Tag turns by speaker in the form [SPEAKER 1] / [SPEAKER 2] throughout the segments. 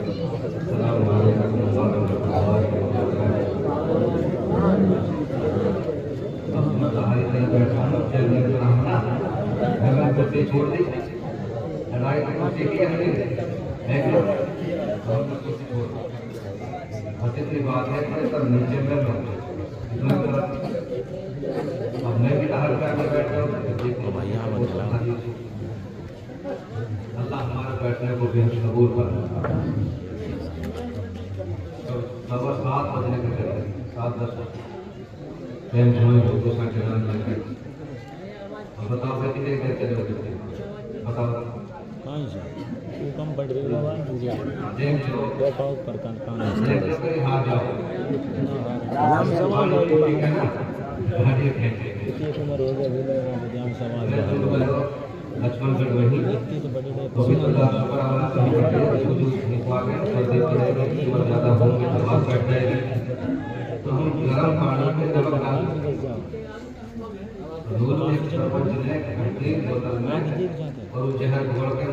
[SPEAKER 1] السلام علیکم ورحمۃ اللہ وبرکاتہ۔ چھوڑ دی لڑائی کی بات ہے سر نیچے میں اب میں بھی ہر کر بیٹھا ہوں۔ اللہ ہمارے بیٹھنے کو بھی قبول کرنا۔ 7:15 بجنے کے قریب 7:10 ٹائم سمجھ لو تو ساڑھے 9 بجے بتاؤ کتنے دیر چلے ہوتے بتاؤ
[SPEAKER 2] کم پڑ رہی ہے
[SPEAKER 1] لکشمن گڑھ وہی زیادہ ہوں گے تو بات بیٹھ جائے گی تو ہم گرم پانی میں نمک ڈال دودھ میں بوتل میں اور وہ زہر گھول کے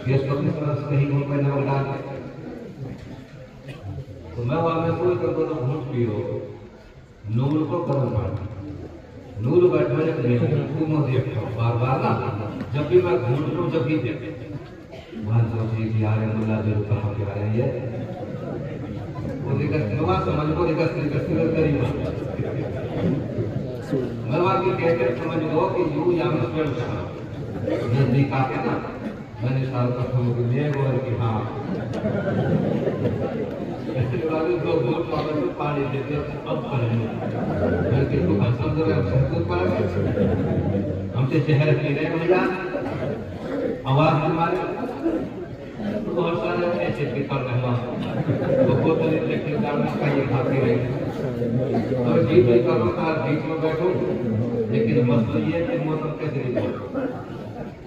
[SPEAKER 1] گیس کو کس طرح سے کہیں گھول میں نمک ڈال تو میں وہاں میں کوئی کر دو تو گھونٹ پیو نور کو گرم پانی نور بیٹھنے کے بار بار نہ جب بھی میں گھونٹ لوں جب بھی دیکھ وہاں سوچیے کہ یار ملا جو کہاں پہ آ رہے ہیں وہ نواز سمجھ کو میں وہاں کی کہتے سمجھ لو کہ یوں یا میں سوئر چاہا نزدیک آ کے نا میں نے سال کا سمجھ کہ میں گوھر کی ہاں ایسے لوگ دو گھونٹ پاگل تو پانی دیتے اب کریں میں کہ تو خاصا دو رہے ہم سہتر پڑا گئے ہم سے چہر پی رہے ہیں مجھا آواز ہمارے بہت سارے ایسے بھی کر رہے ہیں وہ بوتل الیکٹرک ڈالنے کا یہ کھاتی رہی اور جیت بھی کرو تھا جیت میں بیٹھو لیکن مسئلہ یہ ہے کہ موسم کیسے نہیں بیٹھو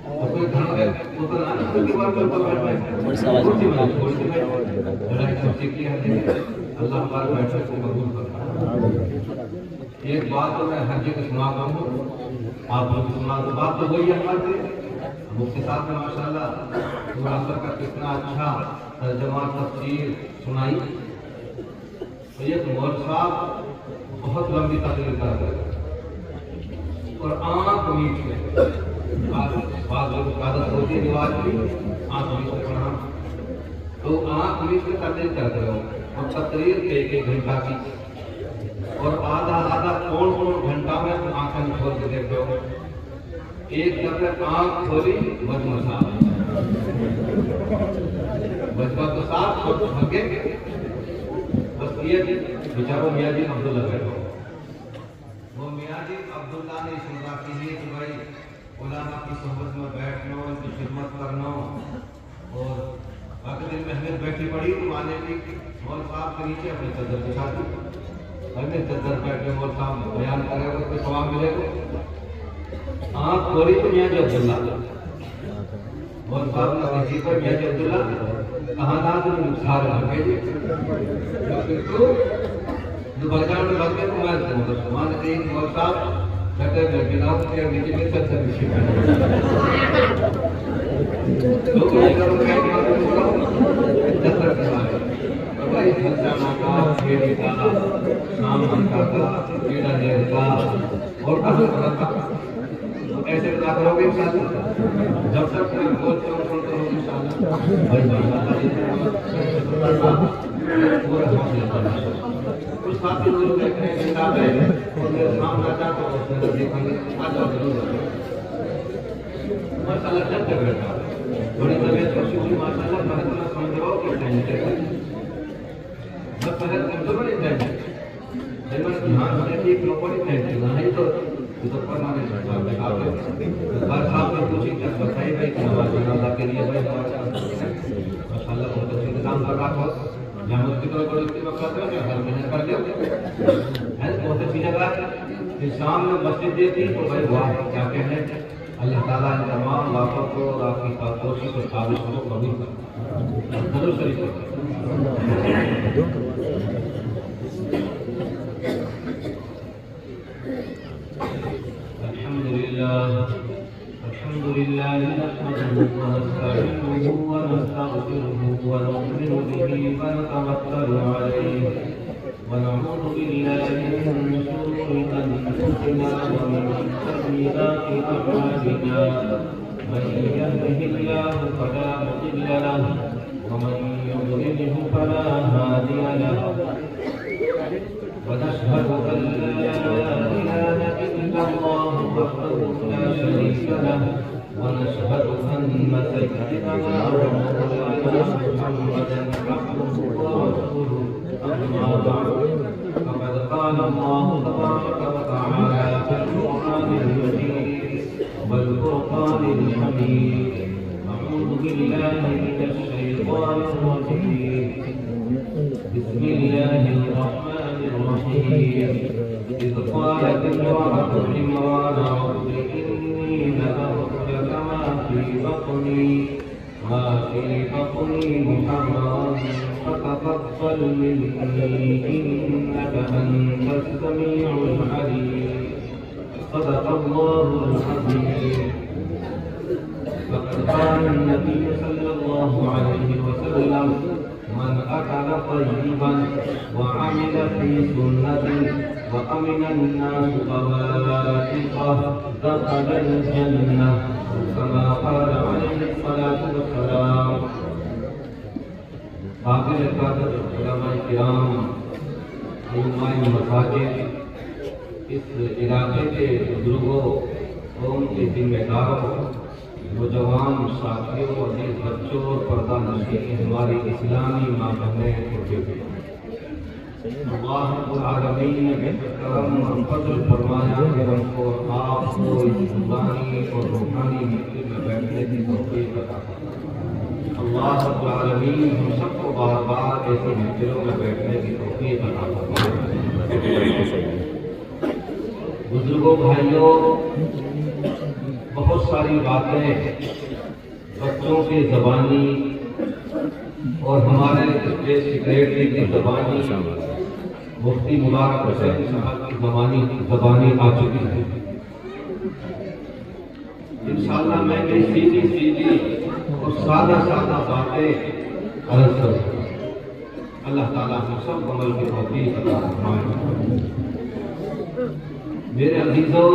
[SPEAKER 1] اور کوئی گھر ہے موسم آنے کی دیوار پر بیٹھنا ہے لڑائی سوچی کی ہے اللہ ہمارے بیٹھنے کو قبول کرنا۔ ایک بات تو میں ہر جگہ سنا رہا ہوں آپ لوگ سنا تو بات تو وہی ہے ہمارے مفتی صاحب نے ماشاءاللہ قرآن کا کتنا اچھا ترجمہ تفسیر سنائی۔ ایک مول صاحب بہت لمبی تقریر کر رہے ہیں اور آنکھ میچ میں بعض لوگ عادت ہوتی ہے رواج کی آنکھ میچ میں پڑھا تو آنکھ میچ میں تقریر کر رہے ہو اور تقریر ایک گھنٹہ کی اور آدھا کون گھنٹہ میں آنکھیں کھول کے دیکھ رہے ہو۔ ایک دفعہ آنکھ کھولی مجمع صاحب مجمع تو صاحب خود بھگے بس یہ بیچاروں میاں جی عبداللہ بیٹھو وہ میاں جی عبداللہ نے سنتا کیجیے کہ بھائی علماء کی صحبت میں بیٹھنا ان کی خدمت کرنا اور باقی دن محنت بیٹھی پڑی تو آنے کی مول صاحب کے نیچے اپنی چادر بچھا دی اپنے چادر بیٹھ کے مول صاحب بیان کرے گا اس کو ثواب ملے گا۔ آنکھ کھولی تو میاں جی عبداللہ مول صاحب نے کسی پر میاں جی عبداللہ کہاں تھا تو نقصان لگے جی جو بچہ میں لگ گئے تو میں سمان سے ایک مول صاحب کہتے ہیں بیٹھے نہ ہوتے ہیں نیچے میں سب سے بشی تو کوئی کروں کہ چتر کے بارے بھائی سلطانہ کا کھیڑی کا نام منکا کا کیڑا دیر کا اور کسر کا ایسے بتا کرو گے انشاءاللہ جب تک کوئی بہت چون سنتے ہو انشاءاللہ بھائی پورا حاصل کرنا کچھ ساتھی لوگ دیکھ رہے ہیں کتاب ہے اور میرے سامنے آتا تو اس میں دیکھیں گے آجا ضرور ہے ماشاءاللہ جب تک بیٹھا بڑی طبیعت خوشی ہوئی ماشاءاللہ میں اتنا سمجھ رہا ہوں کہ ٹائم چاہیے بس پہلے کمزور نہیں ٹائم جب میں دھیان ہونے کی ایک لوگوں نے ٹائم چاہیے نہیں تو فرمانے ہر صاحب نے پوچھی کہ بتائی بھائی کہ نماز جنازہ کے لیے بھائی ماشاءاللہ بہت اچھے انتظام کر رہا تھا جامعہ کی طور پر اس کے وقت ہے کہ ہر محنت کر دیا بہت اچھی جگہ ہے شام میں مسجد دیتی تو بھائی واہ کیا کہنے اللہ تعالیٰ ان تمام باتوں کو اور آپ کی کوشش اور کاوش کو قبول کرے ضرور شریف الحمد لله نحمده ونستعينه ونستغفره ونؤمن به ونتوكل عليه ونعوذ بالله من شرور أنفسنا ومن سيئات أعمالنا من يهده الله فلا مضل له ومن يضلله فلا هادي له ونشهد أن لا إله إلا الله وحده لا شريك له ونشهد أن سيدنا ومولانا محمدا عبده ورسوله أما بعد فقد قال الله تبارك وتعالى في القرآن المجيد والفرقان الحميد أعوذ بالله من الشيطان الرجيم بسم الله الرحمن الرحيم إذ قالت امرأة عمران رب إني نذرت لك ما في بطني محررا فتقبل مني إنك أنت السميع العليم صدق الله العظيم. فقد قال النبي صلى الله عليه وسلم من أكل طيبا وعمل في سنته وأمن الناس بوائقه دخل الجنة كما قال عليه الصلاة والسلام. قابل قدر علماء کرام علماء مساجد اس علاقے کے بزرگوں قوم کے ذمہ داروں نوجوان ساتھیوں عزیز بچوں اور پردہ نشین ہماری اسلامی ماں بہنیں اور بیٹے اللہ رب العالمین نے کرم اور فضل فرمایا کہ ہم کو آپ کو اس زبانی اور روحانی مٹی میں بیٹھنے کی توفیق عطا فرمائے. اللہ رب العالمین ہم سب کو بار بار ایسی محفلوں میں بیٹھنے کی توفیق عطا فرمائے. بزرگوں بھائیوں بہت ساری باتیں بچوں کی زبانی اور ہمارے اسٹیٹ سیکریٹری کی زبانی مفتی مبارک حسین صاحب کی زبانی آ چکی ہے. انشاءاللہ میں بھی سیدھی اور سادہ باتیں عرض کروں. اللہ تعالیٰ ہم سب عمل کی توفیق عطا فرمائے. میرے عزیزوں،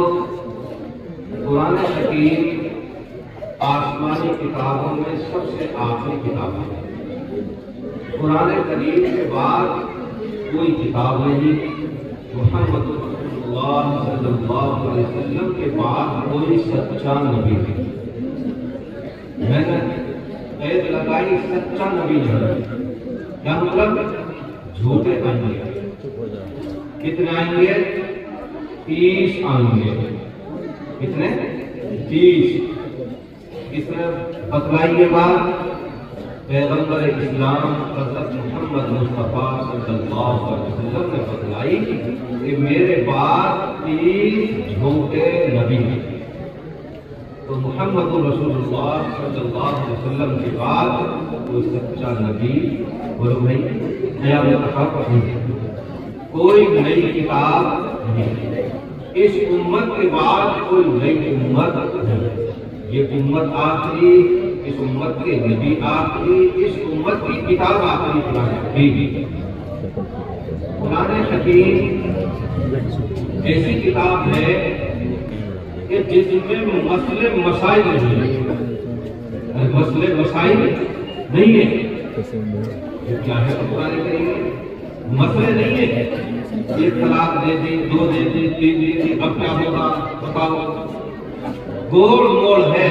[SPEAKER 1] قرآن حکیم آسمانی کتابوں میں سب سے آخری کتاب ہے. قرآن کریم کے بعد کوئی کتاب نہیں. محمد رسول اللہ صلی اللہ علیہ وسلم کے بعد کوئی سچا نبی نہیں. میں نے قید لگائی سچا نبی نہیں. کیا مطلب؟ جھوٹے آئیں گے. کتنے آئیں گے؟ 30 آئیں گے. کتنے؟ 30. اس میں بتلائی کے بعد پیغمبر اسلام حضرت محمد مصطفیٰ صلی اللہ علیہ وسلم نے بتلائی کہ میرے بعد 30 جھوٹے نبی ہیں. تو محمد رسول اللہ صلی اللہ علیہ وسلم کے بعد کوئی سچا نبی اور بھائی کوئی نئی کتاب نہیں. اس امت کے بعد کوئی نئی امت نہیں. یہ امت آخری، اس امت کے نبی آخری، اس امت کی کتاب آخری قرآن حکیم. قرآن حکیم ایسی کتاب ہے کہ جس میں مسئلے مسائل نہیں ہیں. مسئلے مسائل نہیں ہیں. یہ کیا ہے قرآن کریم؟ مسئلے نہیں ہیں. ایک طلاق دے دی، 2 دے دی، 3 دے دی، اب کیا ہوگا بتاؤ. گول موڑ ہے.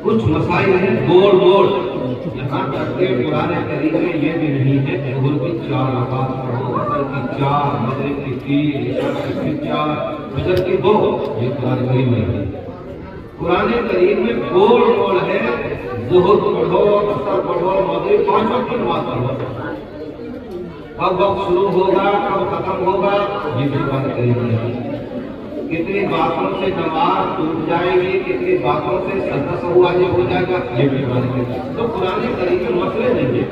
[SPEAKER 1] کچھ مسائل ہیں گول موڑ. یہاں تک کہ قرآن کریم میں یہ بھی نہیں ہے کہ ظہر کی 4 نماز پڑھو، عصر کی 4، مغرب کی 3، عشاء کی 4، فجر کی 2. یہ قرآن کریم میں نہیں. قرآن کریم میں گول موڑ ہے. ظہر پڑھو، عصر پڑھو، مغرب 5 وقت کی نماز پڑھو. کب وقت شروع ہوگا، کب ختم ہوگا، یہ بھی قرآن کریم میں نہیں. کتنی باتوں سے نماز ٹوٹ جائے گی، کتنی باتوں سے سجدہ واجب ہو جائے گا، یہ بھی قرآن کریم. تو قرآن کریم میں مسئلے نہیں ہیں.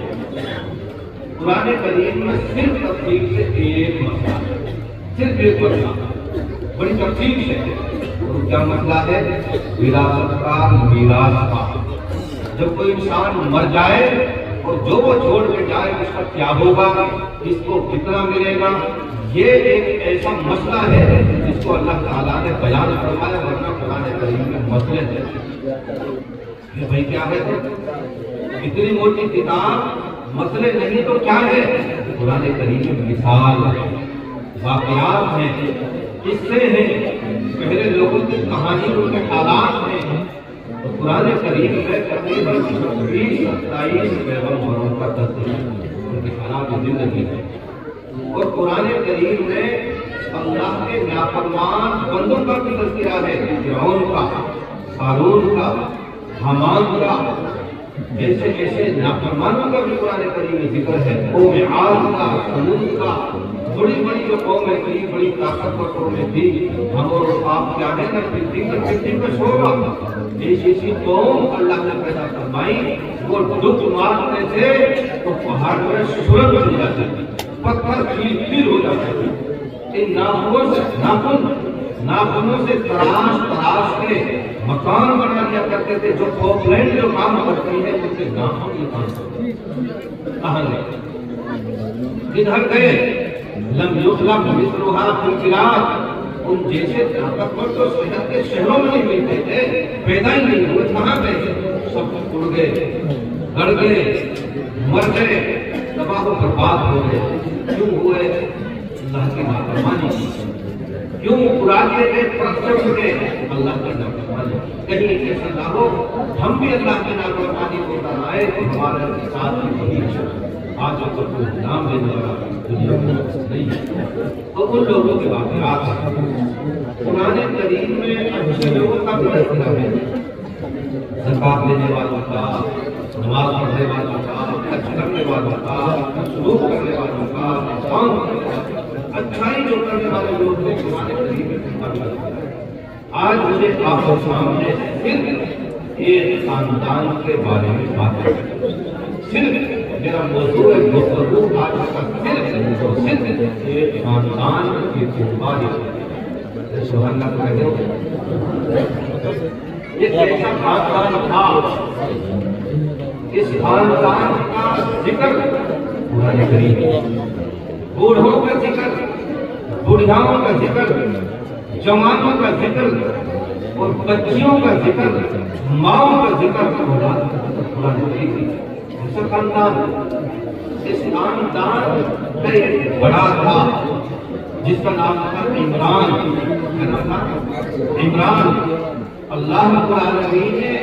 [SPEAKER 1] قرآن کریم میں صرف تفصیل سے ایک مسئلہ ہے. صرف ایک مسئلہ بڑی تفصیل سے. کیا مسئلہ ہے؟ وراثت کا، میراث کا. جب کوئی انسان مر جائے اور جو وہ چھوڑ کے جائے اس کا کیا ہوگا، اس کو کتنا ملے گا، یہ ایک ایسا مسئلہ ہے جس کو اللہ تعالیٰ نے بیان فرمایا، ورنہ قرآن کریم میں مسئلے ہیں یہ بھائی کیا ہے، اتنی موٹی کتاب مسئلے نہیں تو کیا ہے، قرآن کریم میں مثال واقعات ہیں، قصے ہیں، پہلے لوگوں کی کہانی ان کے حالات ہیں، تو قرآن کریم میں تقریباً 27 پیغمبروں کا تذکرہ ان کی حالات زندگی ہے، اور قرآن کریم میں اللہ کے نافرمان بندوں کا بھی تذکرہ ہے، فرعون کا، قارون کا، حامان کا، ایسے ایسے نافرمانوں کا بھی قرآن کریم میں ذکر ہے، قوم عاد کا، ثمود کا، بڑی بڑی جو قومیں تھی، بڑی طاقتور قومیں تھی، ہم اور آپ کیا ہے نا پھر کا شعبہ، ایسی قوم اللہ نے پیدا فرمائی، وہ دکھ مارتے تھے تو پہاڑ میں سورج بن جاتے تھے، پتھر کھیل ہو جاتے تھے، ان ناخنوں سے تراش کے مکان بنا دیا کرتے تھے، جو پوپلینڈ جو کام کرتی ہے ان کے ناخن یہ کام کرتے کہاں گئے، ادھر گئے، لم یخلق مثلها فی البلاد، ان جیسے طاقتور تو صحت کے شہروں میں نہیں ملتے تھے، پیدا ہی نہیں ہوئے، کہاں گئے، سب اڑ گئے، گڑ گئے، مر گئے، تباہ و برباد ہو گئے، کیوں ہوئے، اللہ کی نافرمانی کی، کیوں پرانے کے پرستش کے اللہ کی نافرمانی، کہیں ایسا نہ ہو ہم بھی اللہ کی نافرمانی کو کرائے تو ہمارے ساتھ بھی آج اگر کوئی نام لینے والا دنیا میں نہیں ہے، تو ان لوگوں کے واقعات ہیں، قرآن کریم میں اچھے لوگوں کا بھی تذکرہ ہے، زکات دینے والوں کا، نماز پڑھنے والوں کا، حج کرنے والوں کا، سلوک کرنے والوں کا، احسان کرنے والوں کا، اچھائی جو کرنے والے لوگ ہیں قرآن کریم میں تذکرہ ہے۔ آج مجھے آپ کے سامنے صرف ایک خاندان کے بارے میں بات کریں، صرف میرا موضوع گفتگو آج کا صرف ایک خاندان کی بارے میں، سبحان اللہ کہتے ہو، ایک ایسا خاندان تھا، اس خاندان کا ذکر قرآن کریم میں، بوڑھوں کا ذکر، بوڑھاؤں کا ذکر، جوانوں کا ذکر اور بچیوں کا ذکر، ماؤں کا ذکر قرآن کریم میں۔ ایسا خاندان، اس خاندان کا ایک بڑا تھا جس کا نام تھا عمران، کیا نام تھا؟ عمران۔ اللہ رب العالمین نے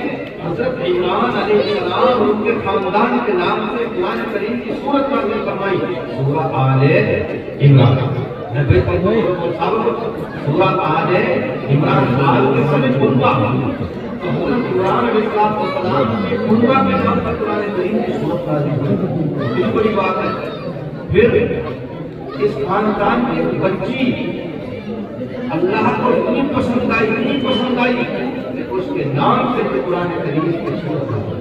[SPEAKER 1] حضرت عمران علیہ السلام ان کے خاندان کے نام سے قرآن کریم کی سورت نازل فرمائی، سورہ آل عمران، نبی سورہ آل عمران، آل کے سمجھ کنبہ، تو حضرت عمران علیہ السلام کے کنبہ کے نام پر قرآن کریم کی سورت نازل ہوئی، یہ بڑی بات ہے۔ پھر اس خاندان کی بچی اللہ کو اتنی پسند آئی کہ اس کے نام سے قرآن کریم کی سورت نازل،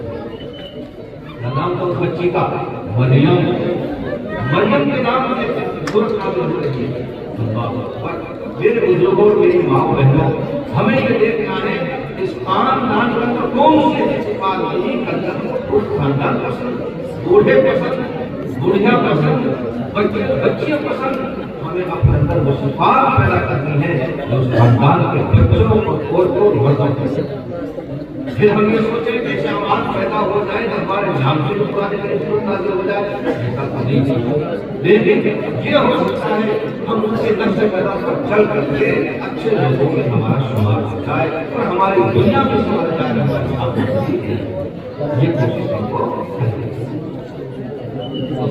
[SPEAKER 1] نام تھا اس بچی کا مریم، مریم کے نام سے سورت نازل ہو رہی ہے۔ اللہ اکبر۔ میرے بزرگوں، میری ماں بہنوں، ہمیں یہ دیکھنا ہے اس خاندان کا کون سے استعمال نہیں کرتا، اس خاندان پسند، بوڑھے پسند، بوڑھیاں پسند، بچیاں پسند، ہمیں اپنے اندر وہ صفات پیدا کرنی ہے جو اس خاندان کے بچوں اور مردوں پسند۔ پھر ہم یہ سوچیں کہ شامات پیدا ہو جائے تو ہمارے نام سے جو قرآن کریم سورت نازل ہو جائے، ایسا تو نہیں ہے، لیکن یہ ہو سکتا ہے ہم ان کے نقش پیدا پر چل کر کے اچھے لوگوں میں ہمارا شمار ہو جائے اور ہماری دنیا میں سمجھ جائے ہماری آپ یہ کوششیں کو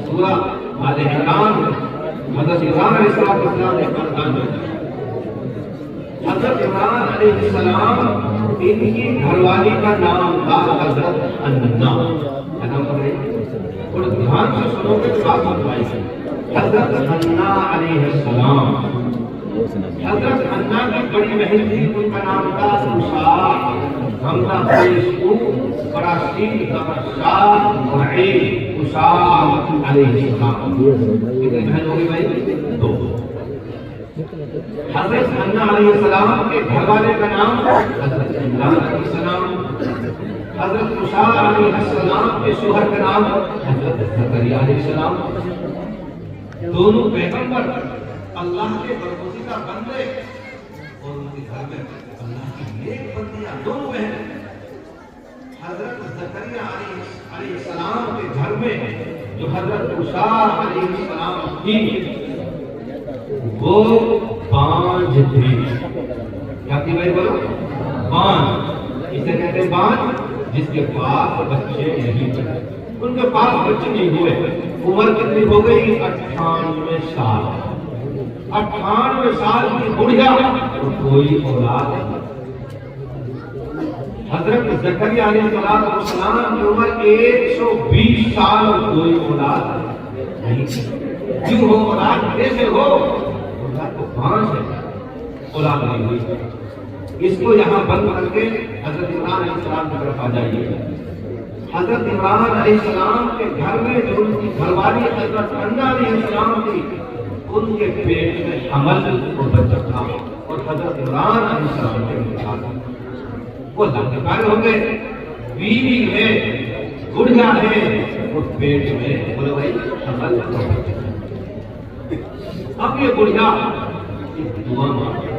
[SPEAKER 1] سورہ آل عمران، حضرت عمران علیہ السلام کے خاندان میں، حضرت عمران علیہ السلام ان کی گھر والی کا نام تھا حضرت انا، کیا نام تھا؟ اور دھیان سے سنو گے تو بات سمجھ آئے گی۔ حضرت انا علیہ السلام، حضرت انا کی بڑی بہن تھی، ان کا نام تھا اسا، حمزہ پیش او، بڑا سین زبر شاہ اور عین، اسا علیہ السلام۔ کتنی بہن ہوگی بھائی؟ دو۔ حضرت انا علیہ السلام کے گھر والے کا نام حضرت عمران علیہ السلام، حضرت موسیٰ علیہ السلام کے شوہر کا نام حضرت زکریا علیہ السلام. دونوں پیغمبر اللہ کے برگزیدہ بندے اور ان کے گھر میں اللہ کی نیک بندیاں دونوں بہن. حضرت زکریا علیہ السلام کے گھر میں جو حضرت موسیٰ علیہ السلام تھی وہ 5 تھی. کیا تھی بھائی بولو؟ 5. اسے کہتے ہیں 5 جس کے پاس بچے نہیں تھے. ان کے پاس بچے نہیں ہوئے. عمر کتنی ہو گئی؟ 98 سال. 98 سال کی بڑھیا اور کوئی اولاد نہیں. حضرت زکریا علیہ السلام کی عمر 120 سال اور کوئی اولاد نہیں. کیوں ہو اولاد کیسے ہو؟ اولاد تو 5 ہے، اولاد نہیں ہوئی. اس کو یہاں بند کر کے حضرت عمران علیہ السلام کی طرف آ جائیے. حضرت عمران علیہ السلام کے گھر میں جو ان کی گھر والی حضرت حنہ علیہ السلام تھی ان کے پیٹ میں حمل اور بچہ تھا اور حضرت عمران علیہ السلام کے نکاح تھا. وہ اللہ کے قائل ہو گئے. بیوی ہے، بڑھیا ہے اور پیٹ میں بولو بھائی حمل اور بچہ. اب یہ بڑھیا دعا مانگے.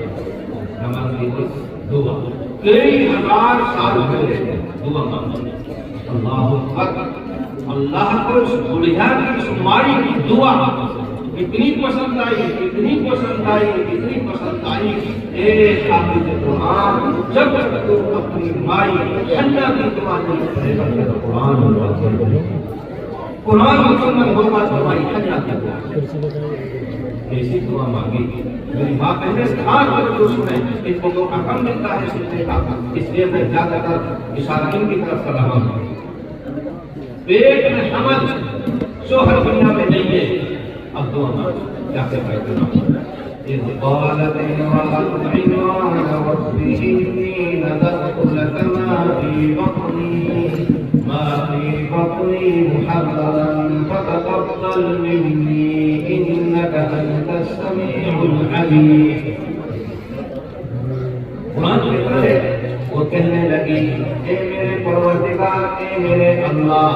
[SPEAKER 1] نماز کی دعا کئی ہزار سال پہلے دعا مانگے. اللہ اکبر. اللہ کو اس بڑھیا کی شماری کی دعا اتنی پسند آئی، اتنی پسند آئی، اتنی پسند آئی. اے حافظ قرآن، جب تک تو اپنی مائی حنہ کی دعا نہیں پڑھے گا تو قرآن مکمل ہوگا تو مائی حنہ کی دعا. ایسی دعا مانگی. میری ماں پہلے خاص کر کے سنیں، ان کو موقع کم ملتا ہے سننے کا، اس لیے میں زیادہ تر اشارین کی طرف کر رہا ہوں. پیٹ میں حمل، شوہر دنیا میں نہیں ہے. اب دعا مانگو. کیا کہتا ہے؟ إذ قالت امرأة عمران رب إني نذرت لك ما في بطني محررا فتقبل مني إنك أنت السميع العليم. قرآن کہتا ہے وہ کہنے لگی اے میرے پروردگار، اے میرے اللہ،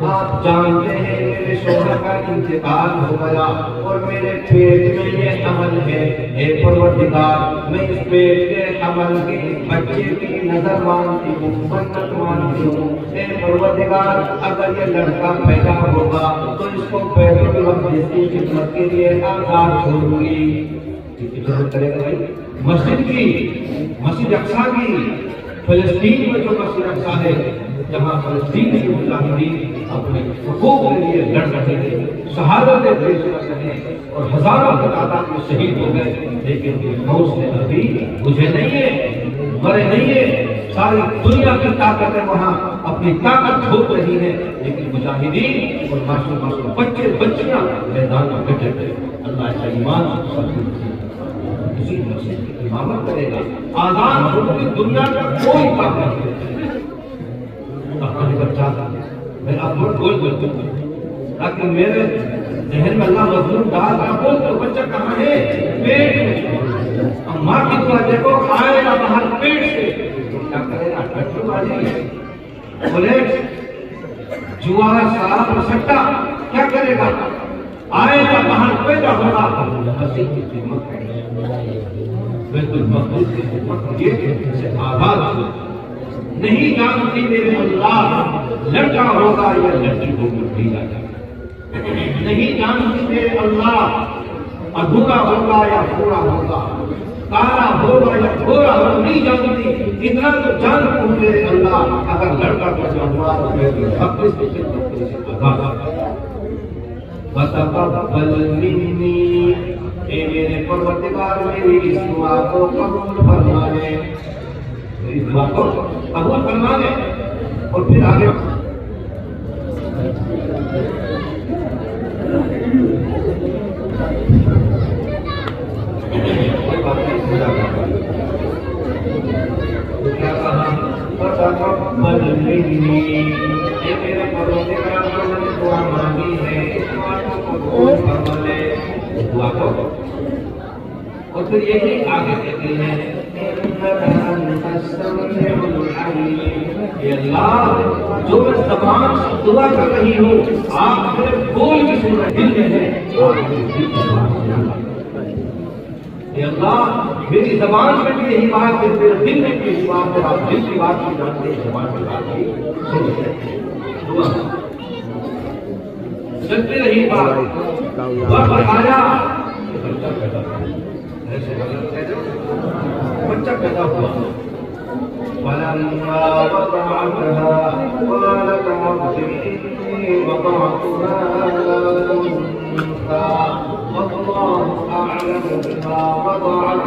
[SPEAKER 1] آپ جانتے ہیں میرے شوہر کا انتقال ہو گیا اور میرے پیٹ میں یہ حمل ہے. اے پروردگار، میں اس پیٹ کے حمل کے بچے کی نظر مانتی ہوں، منت مانتی ہوں. اے پروردگار، اگر یہ لڑکا پیدا ہوگا تو اس کو بیت المقدس کی خدمت کے لیے آزاد چھوڑوں گی. خدمت کرے گا بھائی مسجد کی، مسجد اقصیٰ کی. فلسطین میں جو مسجد اقصیٰ ہے جہاں فلسطین کے مجاہدین اپنے حقوق کے لیے لڑ رہے تھے، شہادتیں پیش کر رہے ہیں اور ہزاروں کی تعداد میں شہید ہو گئے، لیکن یہ حوصلے ابھی مجھے نہیں ہے، مرے نہیں ہے. ساری دنیا کی طاقتیں وہاں اپنی طاقت جھونک رہی ہیں، لیکن مجاہدین اور معصوم بچے بچیاں میدان میں بیٹھے تھے. اللہ کا ایمان اسی مسجد کی امامت کرے گا. آزاد ہونے دنیا کا کوئی طاقت نہیں. اپنے بچہ میں اب بول بولتا ہوں تاکہ میرے ذہن میں اللہ مظلوم ڈال رہا بول تو بچہ کہاں ہے؟ پیٹ میں. اب ماں کی دعا دیکھو، آئے گا باہر پیٹ سے. کیا کرے گا؟ ڈاکٹر بازی بولے جوا شراب سٹا کیا کرے گا؟ آئے گا باہر پیدا ہوگا. مسیح کی خدمت کرے بیت المقدس کی خدمت یہ سے آباد ہو. نہیں جانتی میرے اللہ لڑکا ہوگا یا لڑکی ہوگی بھیجا جائے. نہیں جانتی میرے اللہ ادھورا ہوگا یا پورا ہوگا، کالا ہوگا یا گورا ہوگا. نہیں جانتی. اتنا تو جانتا ہوں میرے اللہ اگر لڑکا پیدا ہوا تو بیت المقدس کی خدمت سے آزاد ہوگا. فتقبل منی، اے میرے پروردگار میری اس دعا کو قبول فرما لے. اس دعا کو قبول فرما لے. اور پھر آگے کیا کہا؟ فتقبل منی، اے میرے پروردگار میں نے دعا مانگی ہے، اس دعا کو قبول فرما لے. دعا کو اور پھر یہی آگے کہتے ہیں السميع العليم. اے اللہ جو میں زبان سے دعا کر رہی ہوں آپ میرے بول بھی سن رہے دل میں ہے. اے اللہ میری زبان میں بھی یہی بات ہے میرے دل میں بھی یہی بات ہے. آپ دل کی بات کی جانتے ہیں زبان کی بات کی سنتے ہیں. دعا چلتی رہی بات وقت آیا بچہ پیدا ہوا. ایسے بچہ پیدا ہوا. فلما وضعتها قالت رب إني وضعتها أنثى والله أعلم بما وضعت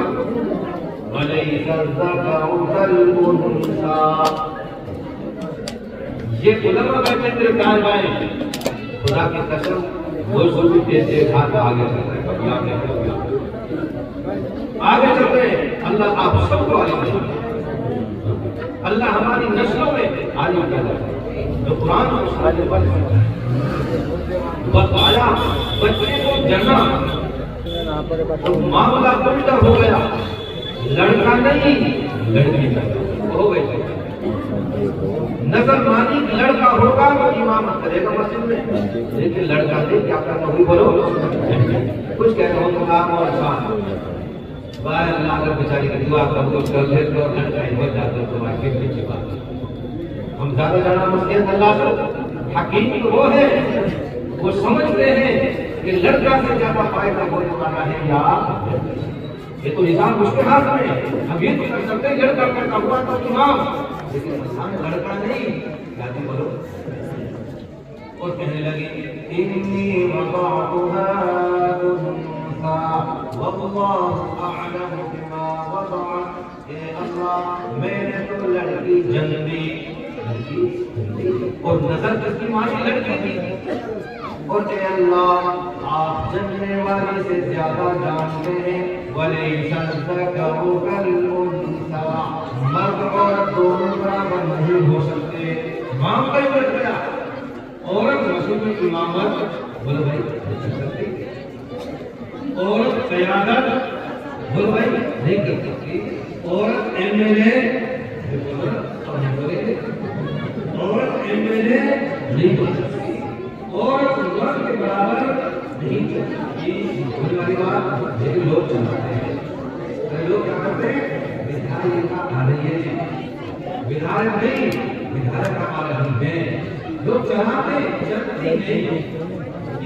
[SPEAKER 1] وليس الذكر كالأنثى. یہ علماء بیٹھے میرے دائیں بائیں خدا کی قسم وہ سوچی تیز ہاتھ آگے چل رہے کبھی آگے چلتے ہیں. اللہ آپ سب کو آگے چلتے ہیں. اللہ ہماری نسلوں میں آگے پیدا ہے جو قرآن کو آگے بڑھتا ہے. بتایا بچے کو جنا تو معاملہ الٹا ہو گیا. لڑکا نہیں لڑکی ہو گئی. نظر مانی لڑکا ہوگا وہ امامت کرے گا مسجد میں لیکن لڑکا نہیں. کیا کرنا ہوئی بولو کچھ کہنا ہو تو آپ اور ساتھ باہر اللہ اگر بیچاری کی دعا قبول کر لے تو لڑکا ہی ہو جاتا تو آگے پیچھے بات. ہم زیادہ جانا مسجد اللہ سے حقیقی وہ ہے وہ سمجھتے ہیں کہ لڑکا سے زیادہ فائدہ ہونے والا ہے یا یہ تو نظام اس کے ہاتھ میں. ہم یہ تو کر سکتے ہیں لڑکا کرتا ہوا تو امام لیکن انسان لڑکا نہیں. جاتی بولو اور کہنے لگے انی وضعتها انثى والله اعلم بما وضعت. اے اللہ میں نے تو لڑکی جنم دی اور نظر کس کی مانی لڑکی دی اور اے اللہ آپ جننے والی سے زیادہ جانتے ہیں. وَلَيْسَ الذَّكَرُ كَالْأُنثَىٰ مرد عورت دونوں برابر نہیں ہو سکتے. معاملہ ہی بڑھ گیا. عورت مسجد میں امامت بولو بھائی کر سکتی. عورت قیادت بولو بھائی نہیں کر سکتی. عورت ایم ایل اے عورت ایم ایل اے نہیں بن سکتی. عورت مرد کے برابر نہیں کر سکتی. ہونے والی بات لیکن لوگ چلاتے ہیں. لوگ کیا کرتے ہیں ودھایک آ رہی ہے ودھایک نہیں ودھایک آ رہی ہے. لوگ چلاتے چلتی نہیں.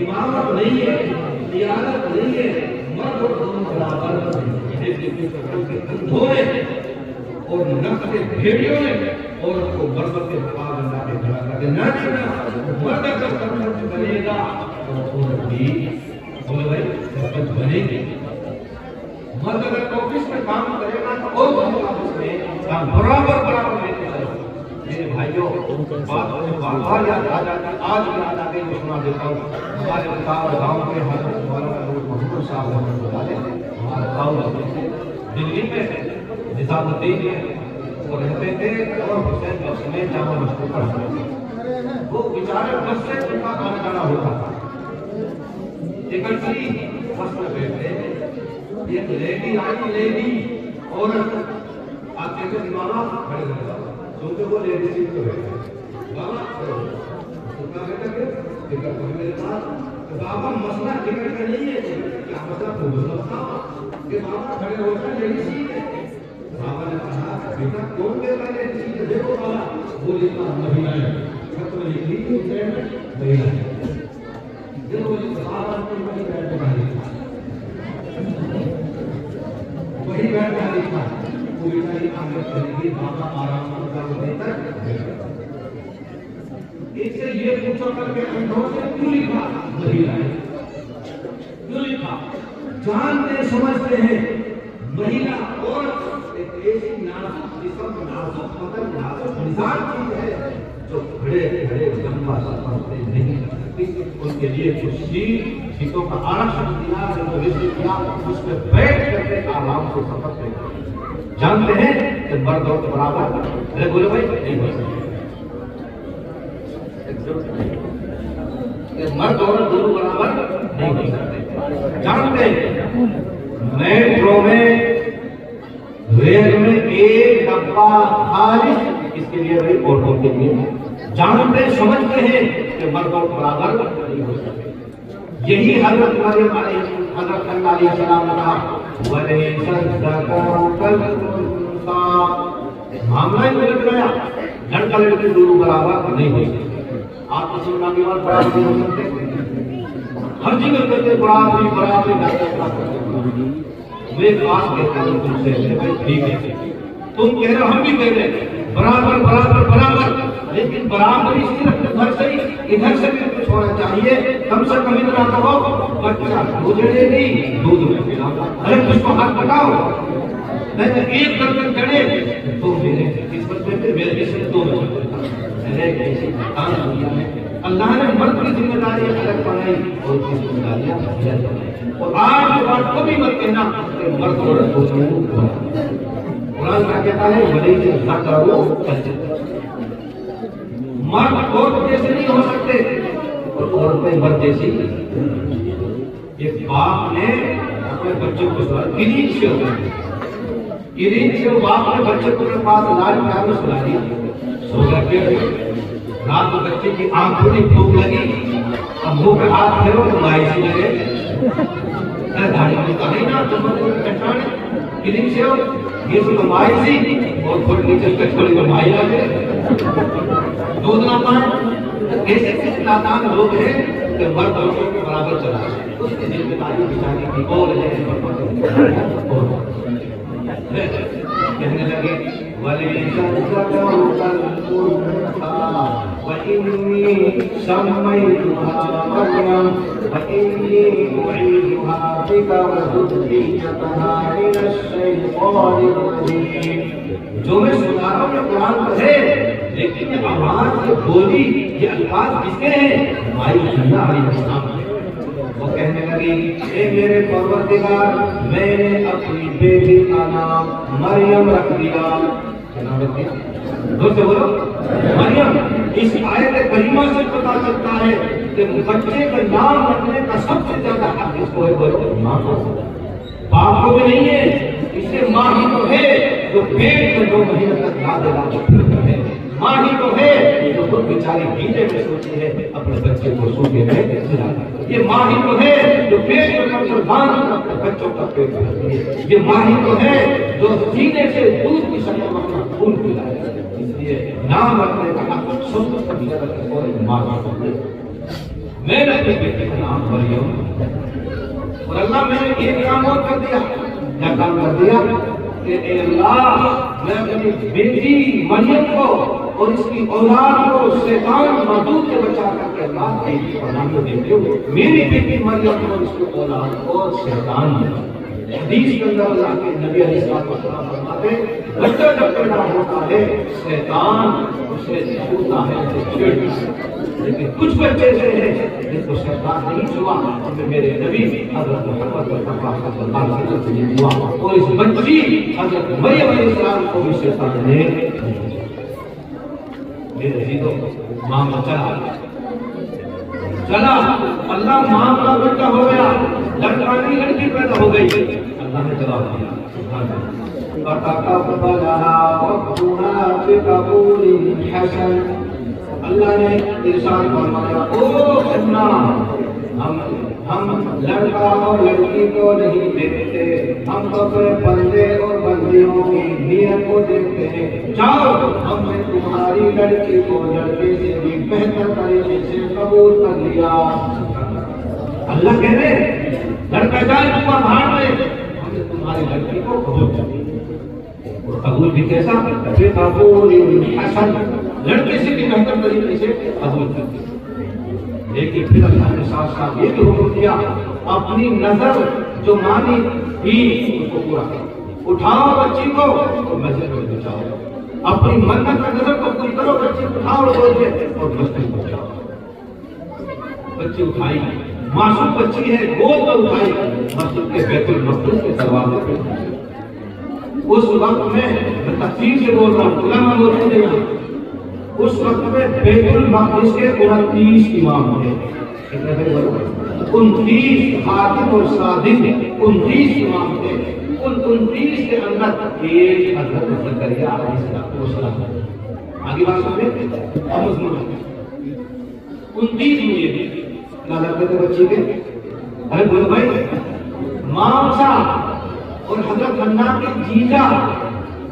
[SPEAKER 1] امامت نہیں ہے قیادت نہیں ہے. مرد اور دونوں برابر دھوئے اور نقد بھیڑیوں نے عورت کو مرد کے مقابلے لا کے کھڑا کر کے نہ چھوڑا. مرد کا سرپنچ بنے گا اور عورت بھی بولے بھائی سرپنچ بنے گی. مرد اگر آفس میں کام کرے گا تو اور آفس میں کام برابر برابر لیتے چلو. میرے بھائیوں بات یاد آ جاتی آج یاد آ گئی میں سنا دیتا ہوں. ہمارے بتاؤ گاؤں کے حضرت مولانا نور محمد صاحب ہمارے گاؤں دلی میں نظام الدین وہ رہتے تھے اور حسین بخش میں جامع مسجد پڑھتے تھے. وہ بیچارے بس سے ان کا آنا جانا ہوتا تھا. اکٹھی بس میں بیٹھتے ایک لیڈی آئی. لیڈی عورت آپ کہتے ہیں ماما کھڑے ہو جاؤ کیونکہ وہ لیڈی سیٹ پہ بیٹھے. بابا کیا کہتے ہیں میرے پاس بابا مسئلہ ٹکٹ کا نہیں ہے. کیا مسئلہ تو مسئلہ کہ بابا کھڑے ہو کر لیڈی سیٹ ہے. بابا نے کہا بیٹا کون دیتا ہے لیڈی سیٹ؟ دیکھو بابا وہ لکھا مہینہ ہے خط میں لکھ لی مہینہ ہے. دیکھو بابا وہی بیٹھ کر لکھا وہی بیٹھ کر لکھا کوئی نہیں آگے چلے گی. بابا آرام کر ہونے تک اس سے یہ پوچھو کر کے انہوں سے کیوں لکھا مہینہ ہے کیوں لکھا. جانتے سمجھتے ہیں مہینہ اور ایک ایسی نازک جسم نازک بدن نازک مزاج چیز ہے جو کھڑے کھڑے لمبا سفر سے نہیں کر سکتی. ان کے لیے کچھ سیٹوں کا آرکشن دیا ریزرویشن کیا اس میں بیٹھ کر کے آرام سے سفر کرتے. جانتے ہیں کہ مرد اور برابر ارے بولے بھائی نہیں ہو سکتے. مرد اور دونوں برابر نہیں ہو سکتے. جانتے ہیں میٹرو میں ریل میں ایک ڈبہ خالص اس کے لیے بھی عورتوں کے لیے جانتے سمجھتے ہیں کہ مردوں برابر نہیں ہو سکتے. یہی حضرت مریم حضرت علیہ السلام نے کہا وَلَيْسَ الذَّكَرُ كَالْأُنثَىٰ. معاملہ ہی بدل گیا. لڑکا لڑکی دونوں برابر نہیں ہو سکتے. آپ کسی کا بھی برابر نہیں ہو سکتے. ہر جگہ کہتے برابری برابری میں بات کہتا ہوں تم سے ٹھیک ہے تم کہہ رہے ہو ہم بھی کہہ رہے ہیں برابر برابر برابر لیکن برابری صرف ادھر سے ادھر سے بھی کچھ ہونا چاہیے. کم سے کم اتنا کہو بچہ دودھ دے گی دودھ میں پلاؤں. ارے کچھ کو ہاتھ بتاؤ نہیں ایک درجن چڑھے تو میرے قسمت میں میرے قسمت دو میں اللہ نے مرد کی ذمہ داری الگ بنائی اور کی ذمہ داریاں الگ بنائی. اور آج کے بعد کبھی مت کہنا کہ مرد اور قرآن کیا کہتا ہے ولی سے نہ کرو مرد عورت جیسے نہیں ہو سکتے اور عورتیں مرد جیسی. ایک باپ نے اپنے بچوں کو کلین سے باپ نے بچے کو اپنے پاس لاج پیار میں سلا دیا. سو کر کے رات کو بچے کی آنکھ کھلی بھوک لگی اب منہ پہ ہاتھ پھیرو تو مائی سی لگے دھاڑی میں کہا نہیں نا پہچانے کلین سے ہو یہ تو مائی سی اور تھوڑی نیچے تھوڑی مائی لگے دودھ نہ پائیں. ایسے کچھ نادان لوگ ہیں کہ مرد عورتوں کے برابر چلا ہے. اس کی ذمہ داری بچانے کی اور کہنے لگے وَلَيْسَ الذَّكَرُ كَالْأُنثَىٰ وَإِنِّي سَمَّيْتُهَا مَرْيَمَ وَإِنِّي أُعِيذُهَا بِكَ وَذُرِّيَّتَهَا مِنَ الشَّيْطَانِ الرَّجِيمِ. جو میں سنا رہا ہوں یہ قرآن تو ہے لیکن یہ آواز یہ بولی یہ الفاظ کس کے ہیں؟ مائی عیسیٰ علیہ السلام. وہ کہنے لگی اے میرے پروردگار میں نے اپنی بیٹی کا نام مریم رکھ دیا. دوست بولو مریم. اس آیت کریمہ سے پتا چلتا ہے کہ بچے کا نام رکھنے کا سب سے زیادہ حق اس کو ہے ماں کو. باپ کو بھی نہیں ہے. اسے ماں ہی تو ہے جو پیٹ میں 2 مہینے تک یاد رہا ہے. ماں ہی تو ہے جو خود بیچاری گیلے میں سوچتی ہے اپنے بچے کو سوکھے میں سلاتا. یہ ماں ہی تو ہے جو پیٹ میں مسلمان اپنے بچوں کا پیٹ بھرتی ہے. یہ ماں ہی تو ہے جو سینے سے دودھ کی شکل میں اپنا خون پلاتا ہے. اس لیے نام رکھنے کا حق سب سے زیادہ اور ماں کا حق ہے. میں نے اپنے بیٹے کا نام مریم اور اللہ میں نے ایک کام اور کر دیا. کیا کام کر دیا کہ اے اللہ میں اپنی بیٹی مریم کو اور اس کی اولاد کو شیطان مردود سے بچا کر کے اللہ کی پناہ میں دیتے ہو. میری بیٹی مریم کو اور اس کی اولاد کو شیطان حدیث کے اندر اللہ کے نبی علیہ السلام فرماتے ہیں بچہ جب پیدا ہوتا ہے شیطان اسے چھوتا ہے اسے چھیڑتا ہے. لیکن کچھ بچے ایسے ہیں جن کو شیطان نہیں چھوا اور میرے نبی حضرت محمد صلی اللہ علیہ وسلم سے ہوا اور اس بچی حضرت مریم علیہ السلام کو بھی شیطان نے میرے عزیزوں معاملہ چلا اللہ معاملہ بچہ ہو گیا. لڑکا کی لڑکی پیدا ہو گئی. اللہ نے جواب دیا فَتَقَبَّلَهَا رَبُّهَا بِقَبُولٍ حَسَنٍ. اللہ نے ارشاد فرمایا او حنا ہم لڑکا اور لڑکی کو نہیں دیکھتے ہم تو اپنے بندے اور بندیوں کی نیت کو دیکھتے ہیں. جاؤ ہم نے تمہاری لڑکی کو لڑکے سے بھی بہتر طریقے سے قبول کر لیا. اللہ کہہ رہے لڑکا جائے تمہارا بھاڑ میں ہم نے تمہاری لڑکی کو قبول کر لیا. اور قبول بھی کیسا قبول حسن لڑکے سے بھی بہتر طریقے سے قبول کر دیا. لیکن پھر اللہ نے ساتھ ساتھ یہ بھی حکم دیا اپنی نظر جو مانی تھی اس کو پورا کرو. اٹھاؤ بچی کو اور مسجد میں بچاؤ. اپنی منت کا نظر کو پوری کرو. بچی اٹھاؤ اور مسجد میں بچاؤ. بچی اٹھائی معصوم بچی ہے گود میں اٹھائی مسجد کے بیت المقدس کے دروازے پہ. اس وقت میں تفصیل سے بول رہا ہوں علماء بولتے ہیں اس وقت میں بیت المقدس کے 29 امام تھے. 29 خادم اور صادق 29 امام تھے. ان 29 کے اندر ایک حضرت زکریا علیہ السلام آگے بات سنیں ہم اس میں 29 میں یہ نہ لگتے تھے بچے کے ارے بولو بھائی مامسا اور حضرت حنا کے جیجا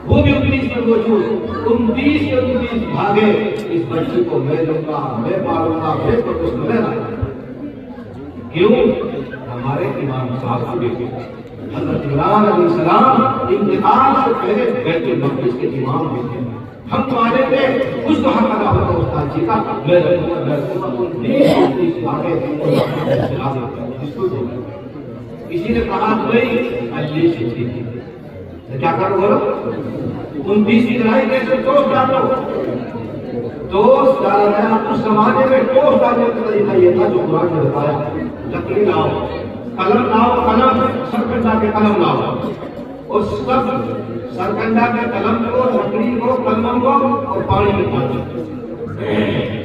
[SPEAKER 1] وہ بھی 29 میں موجود 29 کے 29 بھاگے اس بچی کو میں لوں گا میں پالوں گا میں تو کچھ ملے گا کیوں ہمارے امام صاحب کو دیکھیں حضرت عمران علیہ السلام انتقال سے پہلے بیت المقدس کے امام بھی تھے ہم تمہارے پہ کچھ تو حق ادا ہوتا استاد جی کا میں اسی نے کہا بھائی اللہ سے تھی کیا کرو بولو 29 کی لڑائی کیسے دوست ڈالو دوست ڈالا گیا اس زمانے میں دوست ڈالنے کا طریقہ یہ تھا جو قرآن نے بتایا لکڑی لاؤ قلم لاؤ قلم سرکنڈا کے قلم لاؤ اور سب سرکنڈا کے قلم کو لکڑی کو قلم کو اور پانی میں ڈالو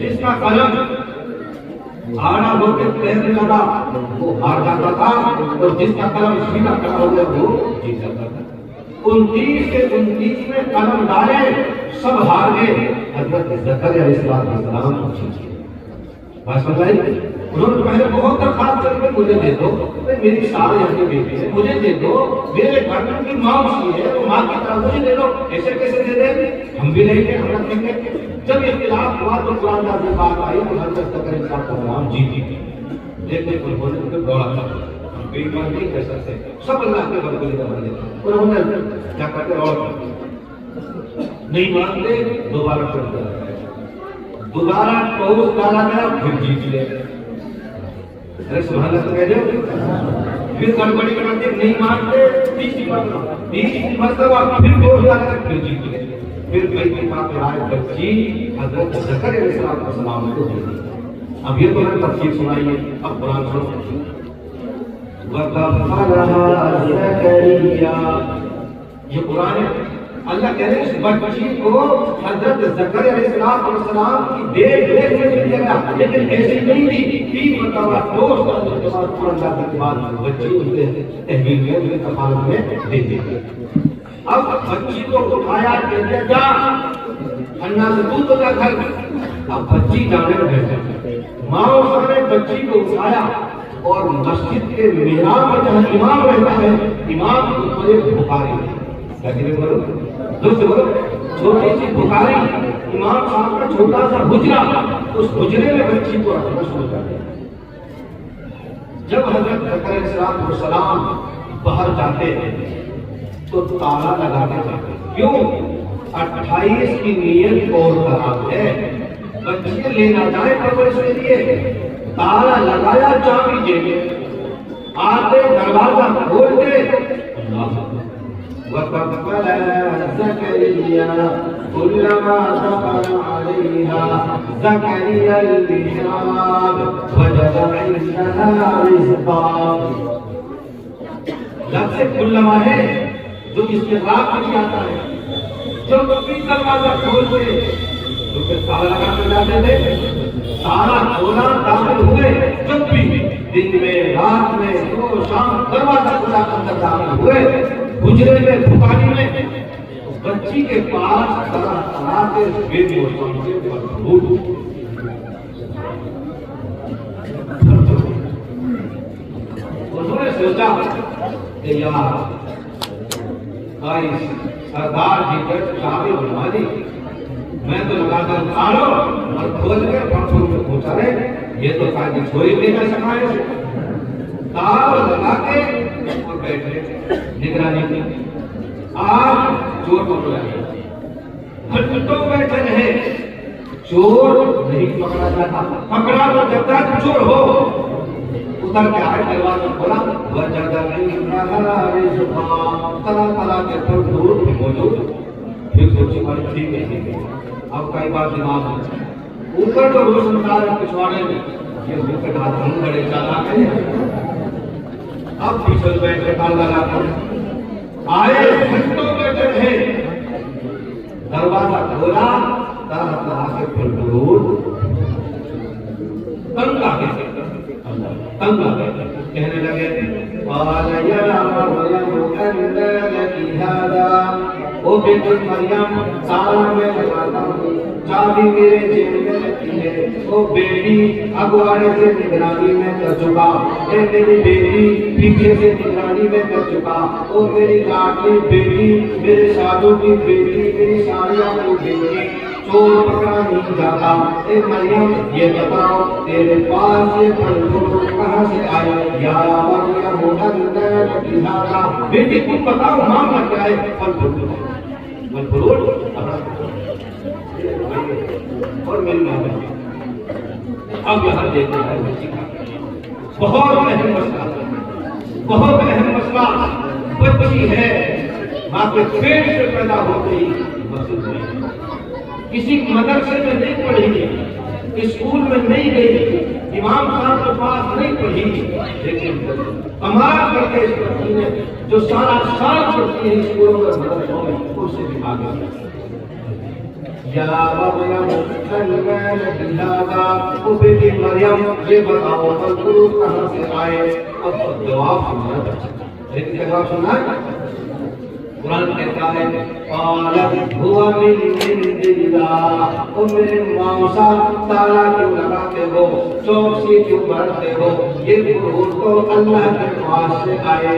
[SPEAKER 1] جس کا قلم آڑا ہو کے تیرنے لگا وہ ہار جاتا تھا اور جس کا قلم سیدھا کھڑا ہو گیا وہ جیت جاتا تھا 29 کے 29 میں قلم ڈالے سب ہار گئے حضرت زکریا علیہ السلام بات سمجھ آئی انہوں نے پہلے بہت درخواست کر کے مجھے دے دو میری سارے یہاں کی بیٹی ہے مجھے دے دو میرے گھر میں کی ماں اسی ہے تو ماں کی طرح مجھے دے دو ایسے کیسے دے دیں ہم بھی نہیں گے ہم رکھیں گے جب اختلاف ہوا تو قرآن نازل بات آئی تو حضرت زکریا علیہ السلام جیتی دیکھنے کو انہوں نے دوڑا تھا ہم کوئی بات نہیں کر سکتے سب اللہ کے بندے کا بندے انہوں نے کیا کرتے اور نہیں مانتے دوبارہ کرتے دوبارہ ٹوس ڈالا گیا پھر جیت لے ارے سبحان اللہ کہہ دو پھر گڑبڑی کرتے نہیں مانتے تیسری مرتبہ پھر ٹوس ڈالا گیا پھر جیت لے پھر بیت کی بات آئے بچی حضرت زکریا علیہ السلام کو دی اب یہ تو میں تفسیر سنائی ہے اب قرآن سنو وَكَفَّلَهَا زَكَرِيَّا یہ قرآن ہے اللہ کہہ رہے ہیں اس بچی کو حضرت زکریا علیہ السلام کی دیکھ ریکھ میں مل گیا لیکن ایسی نہیں تھی 3 مرتبہ دوست کرنے کے بعد قرآن کے بعد بچی اس نے تحویل میں انہیں کفالت میں دے دی اب بچی کو اٹھایا کہ جا حنا سے تو کا گھر اب بچی جانے میں بیٹھے ماں اس نے بچی کو اٹھایا اور مسجد کے محراب میں جہاں امام رہتا ہے امام کو بڑے بخاری لیکن بولو دوست بولو چھوٹی سی بخاری امام صاحب کا چھوٹا سا حجرا اس حجرے میں بچی کو رکھنا شروع کر دیا جب حضرت زکریا علیہ السلام باہر جاتے تو تالا لگاتے جاتے کیوں 28 کی نیت اور خراب ہے بچے لینا جائے پرورش کے لیے تالا لگایا چابی جیب آتے دروازہ کھولتے وَكَفَّلَهَا زَكَرِيَّا كُلَّمَا دَخَلَ عَلَيْهَا زَكَرِيَّا الْمِحْرَابَ وَجَدَ عِندَهَا رِزْقًا لفظ کلما ہے جو استغراق میں بھی آتا ہے جب بھی دروازہ کھولتے تو پھر تالا لگا کر جاتے تھے تالا کھولا داخل ہوئے جب بھی دن میں رات میں صبح شام دروازہ کھلا اندر داخل ہوئے حجرے میں بخاری میں بچی کے پاس طرح طرح کے بے موسم کے بھرپور انہوں نے سوچا کہ یار سردار جی کا چابی بنوا دی میں تو لگا کر اتارو اور کھول کے پرسوں میں پہنچا رہے یہ تو قائد چھوڑی دے کر سکھائے تار لگا کے اور بیٹھے نگرانی کی آج چور پکڑا گیا گھنٹوں بیٹھے رہے چور نہیں پکڑا جاتا پکڑا تو جب تک چور ہو اتر کے آئے دروازہ کھولا وجد عندها رزقا طرح طرح کے پھل فروٹ بھی موجود پھر سوچی بڑی ٹھیک ہے اب کئی بار دماغ میں اوپر تو روشن دار پچھواڑے میں یہ بھوکے ہاتھ ہم بڑے چالاک ہیں اب پیچھے بیٹھے کال لگا کر آئے گھنٹوں بیٹھے رہے دروازہ کھولا طرح طرح کے پھل فروٹ تنگ آ گئے کہنے لگے قال يا مريم أنى لك هذا او بیٹی مریم سارا میں لگاتا ہوں چابی میرے جیب میں رکھی ہے او بیٹی اگواڑے سے نگرانی میں کر چکا اے میری بیٹی پیچھے سے نگرانی میں کر چکا او میری لاڈلی بیٹی میرے شادوں کی بیٹی میری ساریہ کی بیٹی چور پکڑا نہیں جاتا اے مریم یہ بتاؤ تیرے پاس یہ پھل فروٹ کہاں سے آئے یا مریم انى لك هذا بیٹی تم بتاؤ معاملہ کیا ہے پھل فروٹ اور میری ماں اب یہاں دیکھتے ہیں بچی کا بہت اہم مسئلہ بہت اہم مسئلہ بچی ہے ماں کے پیٹ سے پیدا ہو گئی مسجد میں کسی مدرسے میں نہیں پڑھی اسکول میں نہیں گئی امام صاحب کے پاس نہیں پڑھی لیکن کمال کر کے اس بچی نے جو سارا سال پڑھتی ہے اسکولوں میں مدرسوں میں اس سے بھی آگے یا مریم انى لك هذا او بیٹی مریم یہ بتاؤ پھل فروٹ کہاں سے آئے اب جواب سننا لیکن جواب سننا قرآن کہتا ہے قالت هو من عند الله او میرے موسیٰ تالا کیوں لگاتے ہو چوکسی کیوں بھرتے ہو یہ فروٹ تو اللہ کے پاس سے آئے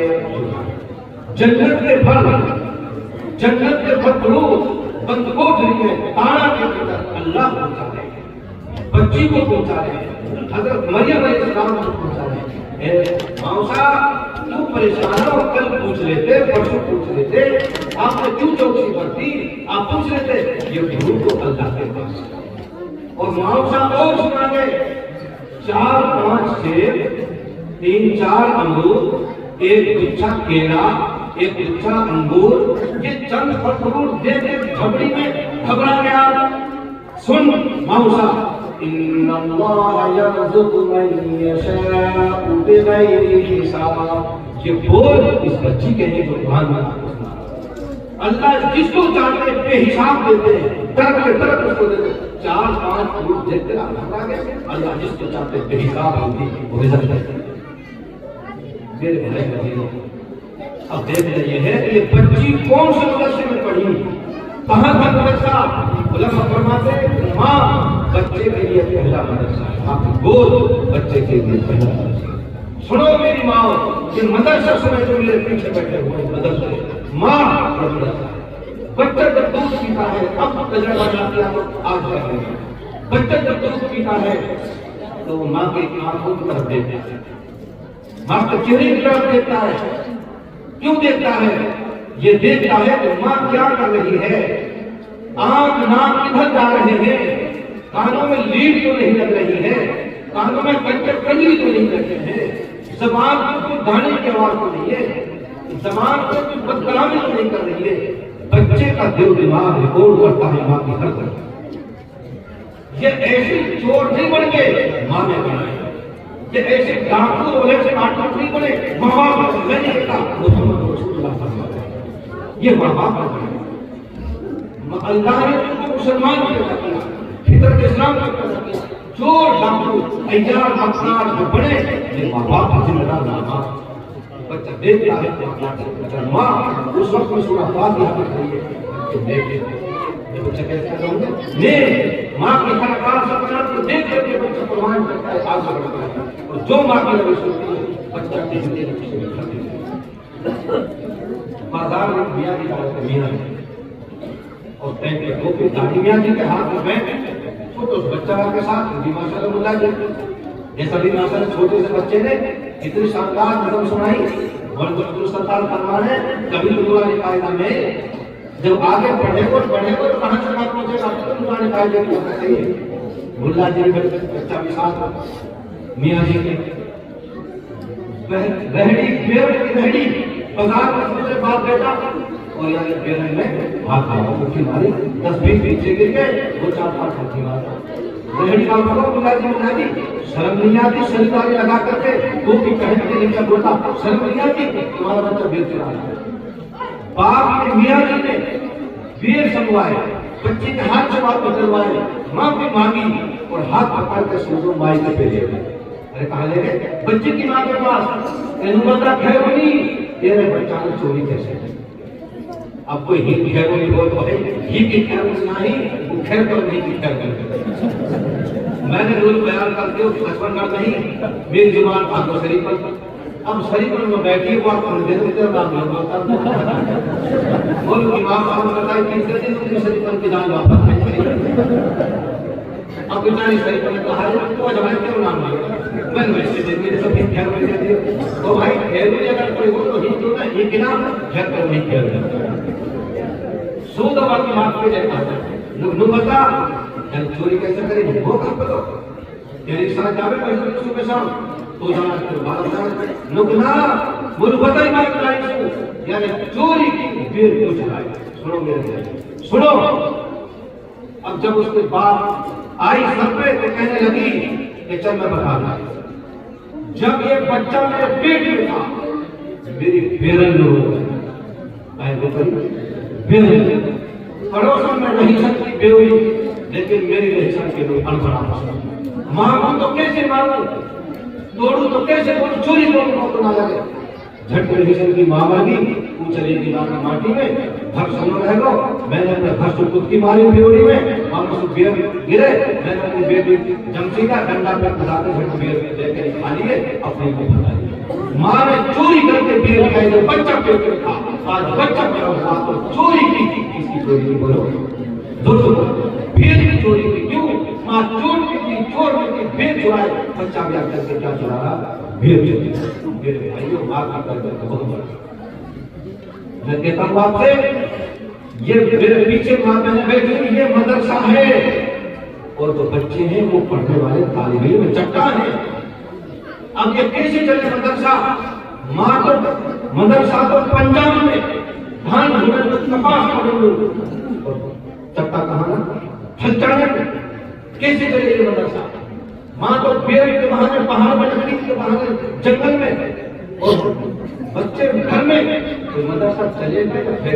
[SPEAKER 1] جنت کے پھل فروٹ بند کوٹری میں تالا کے اندر اللہ پہنچا دے بچی کو پہنچا دے حضرت مریم علیہ السلام کو پہنچا دے اے موسیٰ کیوں پریشان ہو کل پوچھ لیتے پرسوں پوچھ لیتے آپ نے کیوں چوکسی بھرتی آپ پوچھ لیتے یہ فروٹ تو اللہ کے پاس اور موسیٰ اور سنا گے 4-5 سیب 3-4 انگور ایک گچھا کیلا ایک گچھا انگور یہ چند پھل فروٹ دے دے جھبڑی میں گھبرا گیا سن موسیٰ ان اللہ یرزق من یشاء بغیر حساب یہ بول اس بچی کے لیے قرآن میں اللہ جس کو چاہتے بے حساب دیتے ہیں طرف کے طرف اس کو دیتے 4-5 فروٹ دیتے گھبرا گئے اللہ جس کو چاہتے بے حساب ہوتی وہ رزق دیتے میرے بھائی بہنوں اب دیکھ رہے ہیں کہ یہ بچی کون سے مدرسے میں پڑھی کہاں کا مدرسہ علماء فرماتے ہیں ماں بچے کے لیے پہلا مدرسہ ہے آپ کی گود بچے کے لیے پہلا مدرسہ سنو میری ماں یہ مدرسہ سمجھ جو میرے پیچھے بیٹھے ہوئے مدرسے ماں مدرسہ بچہ جب دودھ پیتا ہے اب تجربہ جاتی ہے آج کر رہے ہیں بچہ جب دودھ پیتا ہے تو ماں کی آنکھوں کی طرف دیکھتا ہے ماں کے چہرے کی طرف دیکھتا ہے کیوں دیکھتا ہے یہ دیکھتا ہے کہ ماں کیا کر رہی ہے آنکھ ناک کدھر جا رہے ہیں کانوں میں لیڈ تو نہیں لگ رہی ہے کانوں میں کنجر کنجری تو نہیں لگ رہے ہیں زبان پر کوئی گانے کی آواز تو نہیں ہے زبان پر کوئی بدکلامی تو نہیں کر رہی ہے بچے کا دل دماغ ریکارڈ کرتا ہے ماں کی ہر طرف یہ ایسی چور نہیں بن کے ماں نے بنایا یہ ایسے ڈاکو اور ایسے آٹھ نہیں بنے ماں باپ میں نہیں کہتا محمد رسول اللہ فرماتے ہیں یہ ماں باپ بنے اللہ نے تم کو مسلمان پیدا کیا فطرت اسلام کا پیدا کیا چور ڈاکو ایار افسار جو بنے یہ ماں باپ کی ذمہ دار ماں باپ بچہ دیکھتا ہے اگر ماں اس وقت میں سورہ فاتحہ پڑھ رہی ہے تو دیکھ یہ بچہ کیسے کروں گے نہیں ماں کی حرکات سب کو دیکھ کر کے بچہ قربان کرتا ہے آج کرتا ہے اور جو ماں کی نظر سنتی ہے بچہ کی زندگی میں کرتی ہے بازار میں میاں کی بات میاں اور پینٹ کے ٹوپی داڑھی میاں جی کے ہاتھ میں پینٹ تو اس بچہ کے ساتھ بھی ماشاءاللہ ملا جائے جیسا بھی ماشاءاللہ چھوٹے سے بچے نے اتنی شاندار نظم سنائی اور درست فرما ہے کبھی نورانی قاعدہ میں جب آگے پڑھے گا تو کہاں سے بات پہنچے گا تو نورانی قاعدے کی وقت ہے ملا جی کے بچہ بھی ساتھ میاں جی کے رہڑی پھیر کی رہڑی بازار میں دوسرے بات بیٹا اور یعنی پھیر میں ہاتھ آگا مٹھی ماری 10-20 پیچھے گر گئے وہ 4-5 مٹھی مارا رہڑی کا ملا جی شرم نہیں آتی سرداری لگا کر کے تو کی پہن کے نیچے بولتا شرم نہیں آتی تمہارا بچہ بیر چلا ہے باپ نے میاں جی نے بیر سنوائے بچے کے ہاتھ سے بات نکلوائے ماں بھی مانگی اور ہاتھ پکڑ کے سوزو مائی کے پہ لے گئے ارے کہاں لے گئے؟ بچے کی ماں کے پاس. بتا خیر بنی تیرے بچہ نے چوری کیسے کی؟ اب کوئی ہی خیر بنی بول تو ہے ہی کی خیر بنی نہیں، وہ خیر پر نہیں کی خیر بنی. میں نے رول بیان کر کے بچپن کا نہیں، میری زبان آگو شریف پر. اب شریف میں بیٹھی وہ آپ کو دے دیتے نام لگتا بولو امام صاحب بتائی تیسرے دن تم شریف پر کی جان واپس اب بیچاری شریف نے کہا ہے تو جب کیوں نام لگا میں نے ویسے دے میرے سب خیر میں دے دیے تو بھائی خیر میں اگر کوئی ہو تو ہی کیوں نہ یہ کہ نام خیر کر نہیں خیر کرتا سود اور کی بات پہ جاتا ہے نو بتا چوری کیسے کریں وہ کام کرو تیری ساتھ جاوے پیسے صبح شام تو جانا تو بات کرنا نکنا مجھے بتائی بات کرائی یعنی چوری کی دیر کیوں چلائی. سنو میرے سنو. اب جب اس کے بعد آئی سر پہ تو کہنے لگی کہ چل میں بتا رہا جب یہ بچہ میرے پیٹ میں تھا میری بیرن بیرن پڑوسوں میں نہیں سکتی بیوی لیکن میری رہ سکتی کوئی انبڑا مانگوں تو کیسے مانگوں توڑوں تو کیسے توڑوں چوری توڑوں تو نہ لگے. جھٹ کر حسن کی ماں مانگی تو چلی گی ماٹی میں گھر سنو رہ گو. میں نے اپنے گھر سے خود کی ماری بیوڑی میں ہم اس بیر گرے میں نے اپنی بیٹی جمسی کا ڈنڈا پہ کھلا کے جھٹ بیر لے کے کھا لیے اپنے کو بتا لیے. ماں نے چوری کر کے بیر کھائی جو بچہ پیٹ میں تھا آج بچہ میرا ہوا تو چوری کی کس کی چوری کی بولو دوستو بیر کی چوری کی کیوں ماں چور کی چور کی بیر چورائے بچہ بھی کر کے کیا چورا رہا بیر چوری میرے بھائیوں ماں کی کر کے بہت بڑا. میں کہتا ہوں آپ سے یہ میرے پیچھے ماں بہن بیٹھی یہ مدرسہ ہے اور جو بچے ہیں وہ پڑھنے والے طالب علم چٹا ہیں. اب یہ کیسے چلے مدرسہ؟ ماں تو مدرسہ تو پنجاب میں دھان ڈھونڈے تو کپاس پڑھیں چٹا کہاں نا پھلچانے کیسے چلے یہ مدرسہ؟ ماں تو پیڑ کے بہانے پہاڑ میں لکڑی کے بہانے جنگل میں اور بچے گھر میں تو مدرسہ چلے گئے تو پھر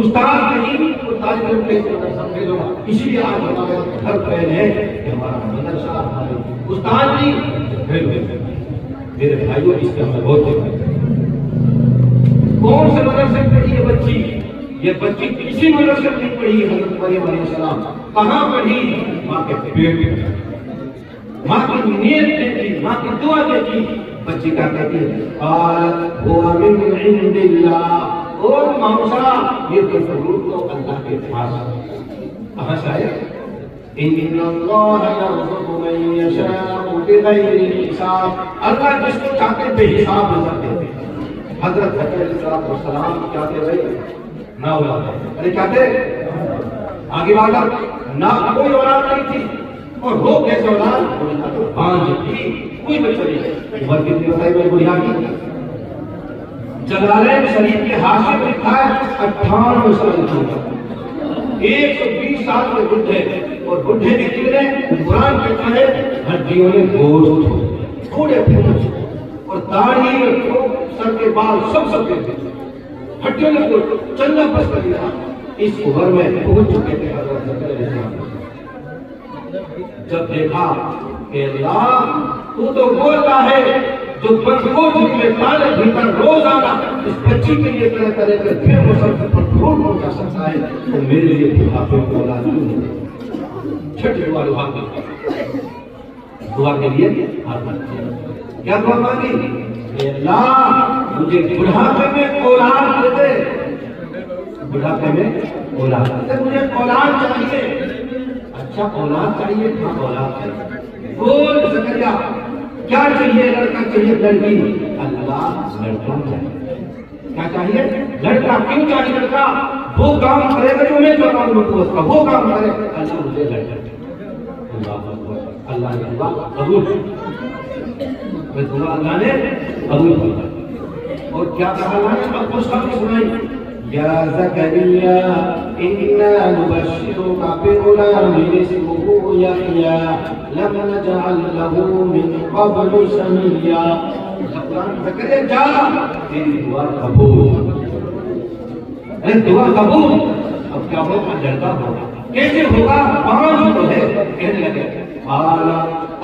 [SPEAKER 1] استاد نہیں تو طالب علم کے مدرسہ پھیلو. اسی لیے آج ہمارے گھر پہل ہے کہ ہمارا مدرسہ استاد نہیں پھیلو. میرے بھائیوں اس کے ہمیں بہت کون سے مدرسے پڑھی یہ بچی؟ یہ بچی کسی مدرسے نہیں پڑھی. حضرت مریم علیہ السلام کہاں پڑھی؟ ماں کے پیٹ میں. ماں کی نیت دیکھی ماں کی دعا دیکھی. بچی کا کہتی ہے قالت هو من عند اللہ اور موسیٰ یہ تو ضرور تو اللہ کے پاس کہاں سے آئے ان اللہ یرزق من یشاء بغیر حساب. اللہ جس کو چاہتے بے حساب رزق دیتے ہیں. حضرت علیہ السلام چاہتے بھائی نہ اولاد ارے چاہتے آگے بات نہ کوئی اولاد نہیں تھی اور وہ کیسے اولاد بانج تھی کوئی بچہ نہیں. عمر کتنی بتائی میں بڑھیا کی جلالین شریف کے حاشیے میں لکھا ہے 98 سال کی 120 سال کے بڈھے اور بڈھے بھی نکلے قرآن کہتا ہے ہڈیوں میں گوشت تھوڑے پھول اور داڑھی اور سر کے بال سب سفید ہڈیوں میں گوشت چلنا بس کر دیا. اس عمر میں پہنچ چکے تھے حضرت جب دیکھا کہ اللہ تو بولتا ہے جو بچوں کے تالے بھیتر روزانہ اس بچی کے لیے طرح کرے کہ پھر وہ سب پر پھول ہو جا سکتا ہے تو میرے لیے بڑھاپے کو اولاد نہیں. چھٹی دعا کے لیے ہاتھ مانگی. کیا دعا مانگی؟ اے اللہ مجھے بڑھاپے میں اولاد دے دے. بڑھاپے میں اولاد دے دے. مجھے اولاد چاہیے. اچھا اولاد چاہیے ہاں اولاد چاہیے. بول زکریا کیا چاہیے؟ لڑکا چاہیے لڑکی؟ اللہ لڑکا چاہیے. کیا چاہیے؟ لڑکا. کیوں چاہیے لڑکا؟ وہ کام کرے گا جو میں بتاؤں گا اس کا وہ کام کرے. اللہ مجھے لڑکا چاہیے. اللہ نے دعا قبول میں دعا اللہ نے قبول کیا. اور کیا کہا اللہ نے؟ اب خوشخبری سنائی یا زکریا انا نبشرک بغلام اسمه یحیی لم نجعل له من قبل سمیا. زکریا جا تیری دعا قبول. دعا قبول. اب کیا ہوگا؟ لڑکا ہوگا. کیسے ہوگا؟ 5 تو ہے کہنے لگے